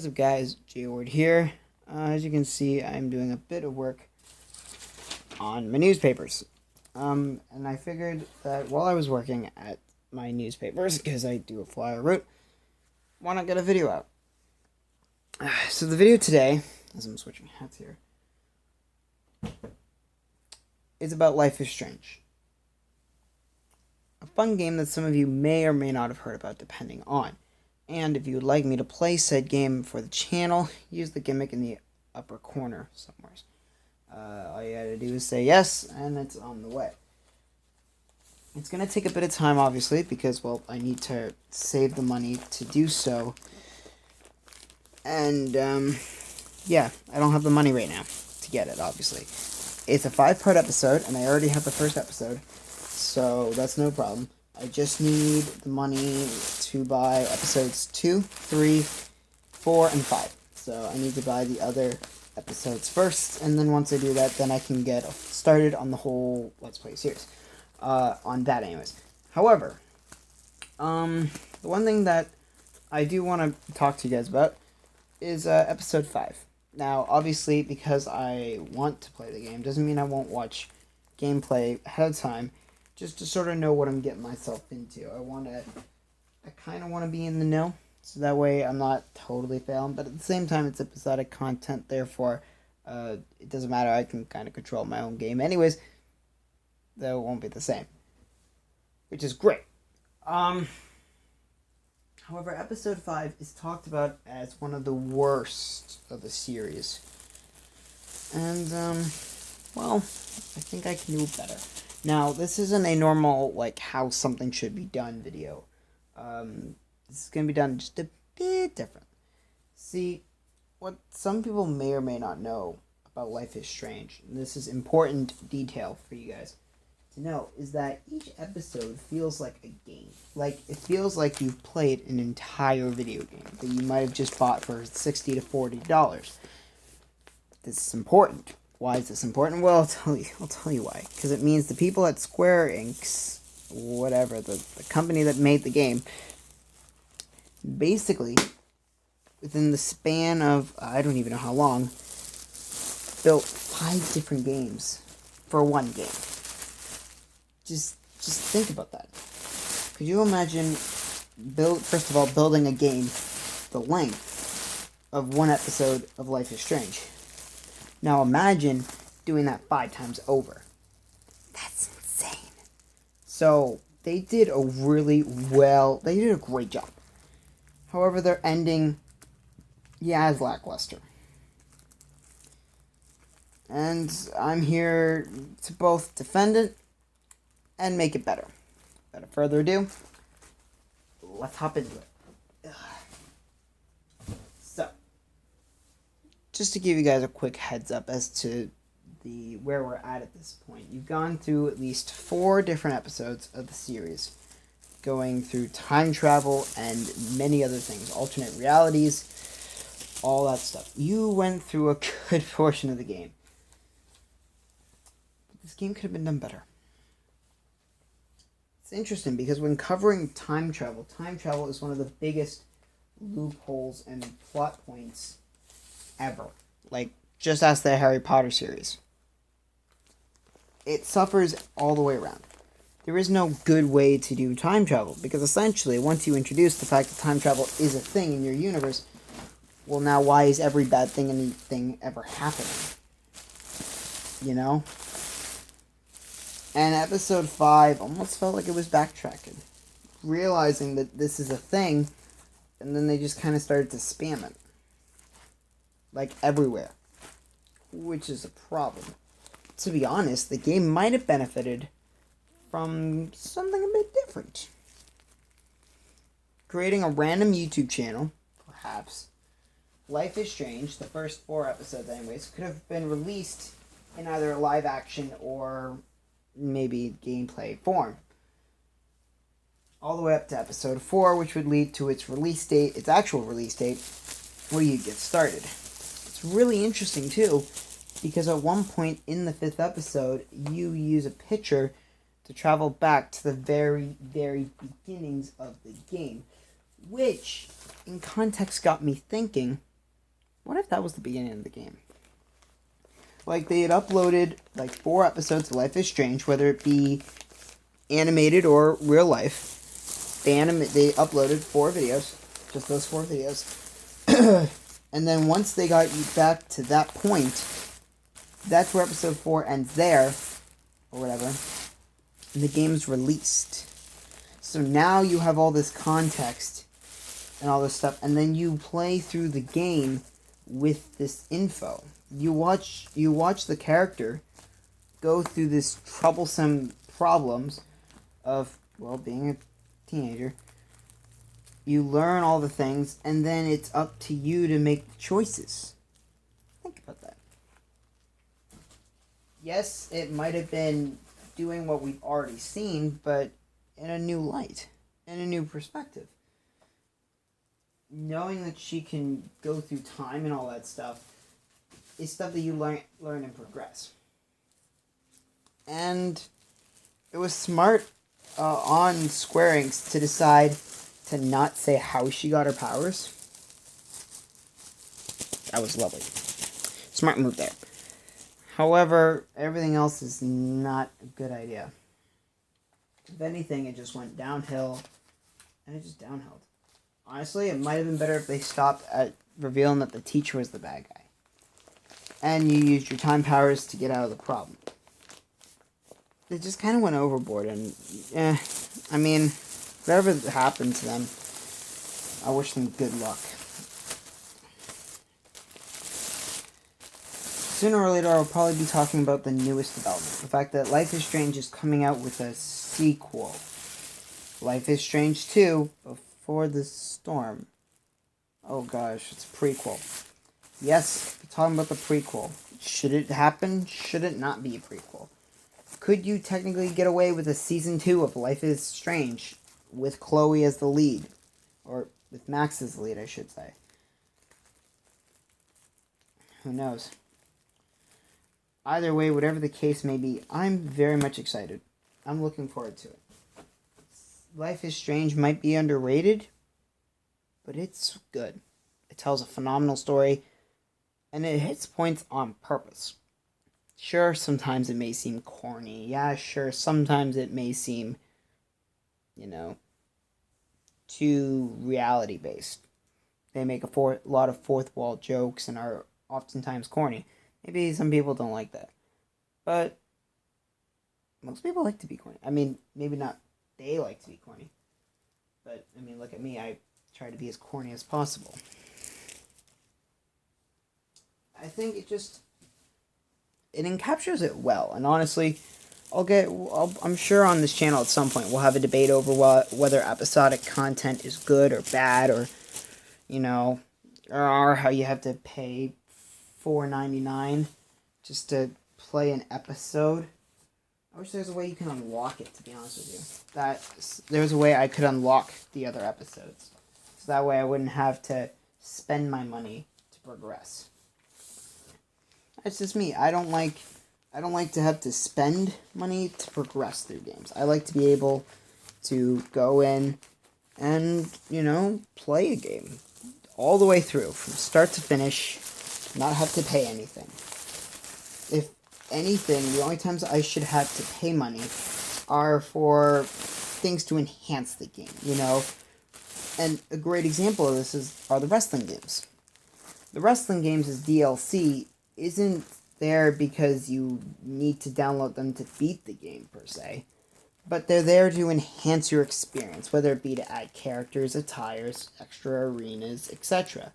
What is up, guys? J-Ward here. As you can see, I'm doing a bit of work on my newspapers. And I figured that while I was working at my newspapers, because I do a flyer route, why not get a video out? So the video today, as I'm switching hats here, is about Life is Strange. A fun game that some of you may or may not have heard about, depending on. And if you would like me to play said game for the channel, use the gimmick in the upper corner somewhere. All you gotta do is say yes, and it's on the way. It's gonna take a bit of time, obviously, because, well, I need to save the money to do so. And, yeah, I don't have the money right now to get it, obviously. It's a 5-part episode, and I already have the first episode, so that's no problem. I just need the money to buy episodes 2, 3, 4, and 5. So I need to buy the other episodes first, and then once I do that, then I can get started on the whole Let's Play series. On that anyways. However, the one thing that I do want to talk to you guys about is episode 5. Now, obviously, because I want to play the game, doesn't mean I won't watch gameplay ahead of time, just to sort of know what I'm getting myself into. I kind of want to be in the know, so that way I'm not totally failing, but at the same time, it's episodic content, therefore, it doesn't matter, I can kind of control my own game anyways, though it won't be the same, which is great. However, episode 5 is talked about as one of the worst of the series, and, well, I think I can do better. Now, this isn't a normal, like, how something should be done video. This is going to be done just a bit different. See, what some people may or may not know about Life is Strange, and this is important detail for you guys to know, is that each episode feels like a game. Like, it feels like you've played an entire video game that you might have just bought for $60 to $40. This is important. Why is this important? Well, I'll tell you why. Because it means the people at Square Enix, whatever, the company that made the game, basically, within the span of, I don't even know how long, built 5 different games for one game. Just think about that. Could you imagine, first of all, building a game the length of one episode of Life is Strange? Now imagine doing that 5 times over. That's insane. So, they did a great job. However, their ending, is lackluster. And I'm here to both defend it and make it better. Without further ado, let's hop into it. So, just to give you guys a quick heads up as to where we're at this point. You've gone through at least 4 different episodes of the series, going through time travel and many other things, alternate realities, all that stuff. You went through a good portion of the game. But this game could have been done better. It's interesting because when covering time travel is one of the biggest loopholes and plot points ever. Like, just ask the Harry Potter series. It suffers all the way around. There is no good way to do time travel, because essentially, once you introduce the fact that time travel is a thing in your universe, well, now why is every bad thing anything ever happening? You know? And episode 5 almost felt like it was backtracking. Realizing that this is a thing, and then they just kind of started to spam it. Like, everywhere. Which is a problem. To be honest, the game might have benefited from something a bit different. Creating a random YouTube channel, perhaps. Life is Strange, the first 4 episodes anyways, could have been released in either a live action or maybe gameplay form. All the way up to episode 4, which would lead to its actual release date, where you get started. It's really interesting too, because at one point in the 5th episode, you use a picture to travel back to the very, very beginnings of the game, which, in context, got me thinking, What if that was the beginning of the game? Like, they had uploaded, like, 4 episodes of Life is Strange, whether it be animated or real life. They uploaded 4 videos, just those 4 videos. And then once they got you back to that point, that's where episode 4 ends there, or whatever, and the game's released. So now you have all this context and all this stuff, and then you play through the game with this info. You watch the character go through this troublesome problems of, well, being a teenager. You learn all the things, and then it's up to you to make the choices. Think about that. Yes, it might have been doing what we've already seen, but in a new light, in a new perspective. Knowing that she can go through time and all that stuff is stuff that you learn and progress. And it was smart on Square Enix to decide to not say how she got her powers. That was lovely. Smart move there. However, everything else is not a good idea. If anything, it just went downhill, and it just downhilled. Honestly, it might have been better if they stopped at revealing that the teacher was the bad guy. And you used your time powers to get out of the problem. It just kind of went overboard, and, I mean, whatever happened to them, I wish them good luck. Sooner or later, I'll probably be talking about the newest development. The fact that Life is Strange is coming out with a sequel. Life is Strange 2, Before the Storm. Oh gosh, it's a prequel. Yes, we're talking about the prequel. Should it happen? Should it not be a prequel? Could you technically get away with a season 2 of Life is Strange with Chloe as the lead? Or with Max as the lead, I should say. Who knows? Either way, whatever the case may be, I'm very much excited. I'm looking forward to it. Life is Strange might be underrated, but it's good. It tells a phenomenal story, and it hits points on purpose. Sure, sometimes it may seem corny. Yeah, sure, sometimes it may seem, too reality-based. They make a lot of fourth-wall jokes and are oftentimes corny. Maybe some people don't like that. But most people like to be corny. I mean, maybe not they like to be corny. But, I mean, look at me. I try to be as corny as possible. I think it encaptures it well. And honestly, I'm sure on this channel at some point we'll have a debate over whether episodic content is good or bad, or how you have to pay $4.99 just to play an episode. I wish there was a way you can unlock it, to be honest with you. There was a way I could unlock the other episodes. So that way I wouldn't have to spend my money to progress. That's just me. I don't like to have to spend money to progress through games. I like to be able to go in and, play a game all the way through, from start to finish, not have to pay anything. If anything, the only times I should have to pay money are for things to enhance the game, And a great example of this are the wrestling games. The wrestling games as DLC isn't there because you need to download them to beat the game, per se. But they're there to enhance your experience, whether it be to add characters, attires, extra arenas, etc.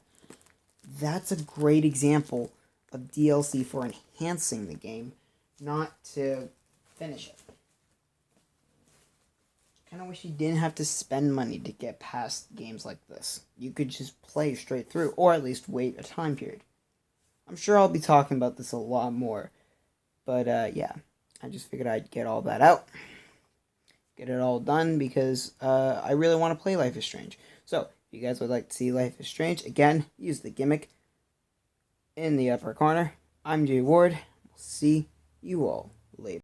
That's a great example of DLC for enhancing the game, not to finish it. Kind of wish you didn't have to spend money to get past games like this. You could just play straight through, or at least wait a time period. I'm sure I'll be talking about this a lot more, but yeah, I just figured I'd get all that out. Get it all done, because I really want to play Life is Strange. So, if you guys would like to see Life is Strange, again, use the gimmick in the upper corner. I'm Jay Ward. We'll see you all later.